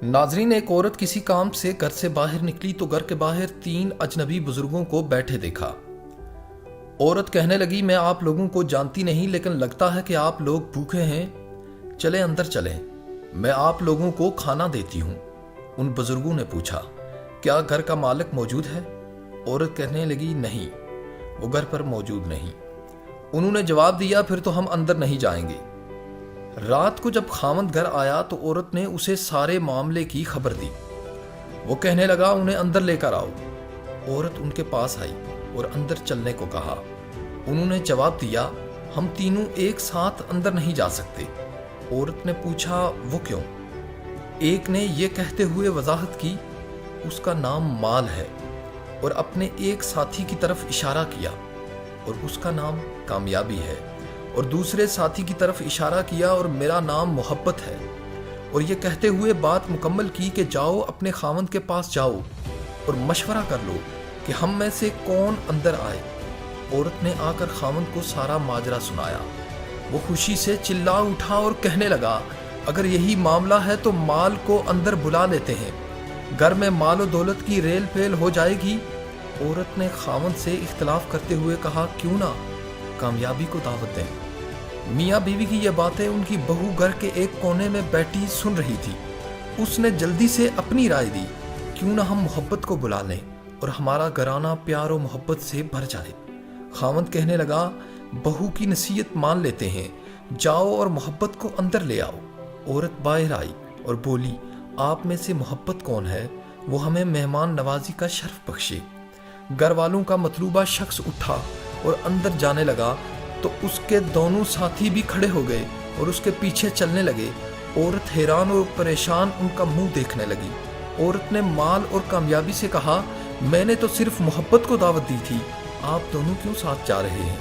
ناظرین، ایک عورت کسی کام سے گھر سے باہر نکلی تو گھر کے باہر 3 اجنبی بزرگوں کو بیٹھے دیکھا۔ عورت کہنے لگی، میں آپ لوگوں کو جانتی نہیں، لیکن لگتا ہے کہ آپ لوگ بھوکے ہیں، چلیں اندر چلیں، میں آپ لوگوں کو کھانا دیتی ہوں۔ ان بزرگوں نے پوچھا، کیا گھر کا مالک موجود ہے؟ عورت کہنے لگی، نہیں، وہ گھر پر موجود نہیں۔ انہوں نے جواب دیا، پھر تو ہم اندر نہیں جائیں گے۔ رات کو جب خاوند گھر آیا تو عورت نے اسے سارے معاملے کی خبر دی۔ وہ کہنے لگا، انہیں اندر لے کر آؤ۔ عورت ان کے پاس آئی اور اندر چلنے کو کہا۔ انہوں نے جواب دیا، ہم تینوں ایک ساتھ اندر نہیں جا سکتے۔ عورت نے پوچھا، وہ کیوں؟ ایک نے یہ کہتے ہوئے وضاحت کی، اس کا نام مال ہے، اور اپنے ایک ساتھی کی طرف اشارہ کیا، اور اس کا نام کامیابی ہے، اور دوسرے ساتھی کی طرف اشارہ کیا، اور میرا نام محبت ہے، اور یہ کہتے ہوئے بات مکمل کی کہ جاؤ اپنے خاوند کے پاس جاؤ اور مشورہ کر لو کہ ہم میں سے کون اندر آئے۔ عورت نے آ کر خاوند کو سارا ماجرا سنایا۔ وہ خوشی سے چلا اٹھا اور کہنے لگا، اگر یہی معاملہ ہے تو مال کو اندر بلا لیتے ہیں، گھر میں مال و دولت کی ریل پھیل ہو جائے گی۔ عورت نے خاوند سے اختلاف کرتے ہوئے کہا، کیوں نہ کامیابی کو دعوت دیں۔ میاں بیوی کی یہ باتیں ان کی بہو گھر کے ایک کونے میں بیٹھی سن رہی تھی۔ اس نے جلدی سے اپنی رائے دی، کیوں نہ ہم محبت کو بلا لیں اور ہمارا گھرانہ پیار و محبت سے بھر جائے۔ خاوند کہنے لگا، بہو کی نصیحت مان لیتے ہیں، جاؤ اور محبت کو اندر لے آؤ۔ عورت باہر آئی اور بولی، آپ میں سے محبت کون ہے؟ وہ ہمیں مہمان نوازی کا شرف بخشے۔ گھر والوں کا مطلوبہ شخص اٹھا اور اندر جانے لگا تو اس کے دونوں ساتھی بھی کھڑے ہو گئے اور اس کے پیچھے چلنے لگے۔ عورت حیران اور پریشان ان کا منہ دیکھنے لگی۔ عورت نے مال اور کامیابی سے کہا، میں نے تو صرف محبت کو دعوت دی تھی، آپ دونوں کیوں ساتھ جا رہے ہیں؟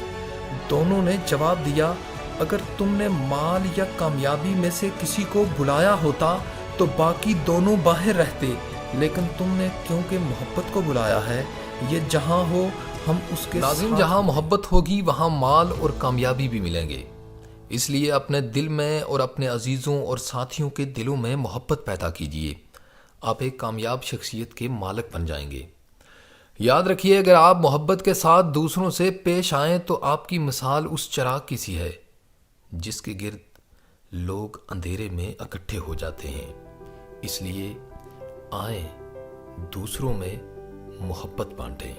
دونوں نے جواب دیا، اگر تم نے مال یا کامیابی میں سے کسی کو بلایا ہوتا تو باقی دونوں باہر رہتے، لیکن تم نے کیونکہ محبت کو بلایا ہے، یہ جہاں ہو ہم اس کے ناظرین، ساتھ جہاں محبت ہوگی وہاں مال اور کامیابی بھی ملیں گے، اس لیے اپنے دل میں اور اپنے عزیزوں اور ساتھیوں کے دلوں میں محبت پیدا کیجیے، آپ ایک کامیاب شخصیت کے مالک بن جائیں گے۔ یاد رکھیے، اگر آپ محبت کے ساتھ دوسروں سے پیش آئیں تو آپ کی مثال اس چراغ کی سی ہے جس کے گرد لوگ اندھیرے میں اکٹھے ہو جاتے ہیں۔ اس لیے آئیں، دوسروں میں محبت بانٹیں۔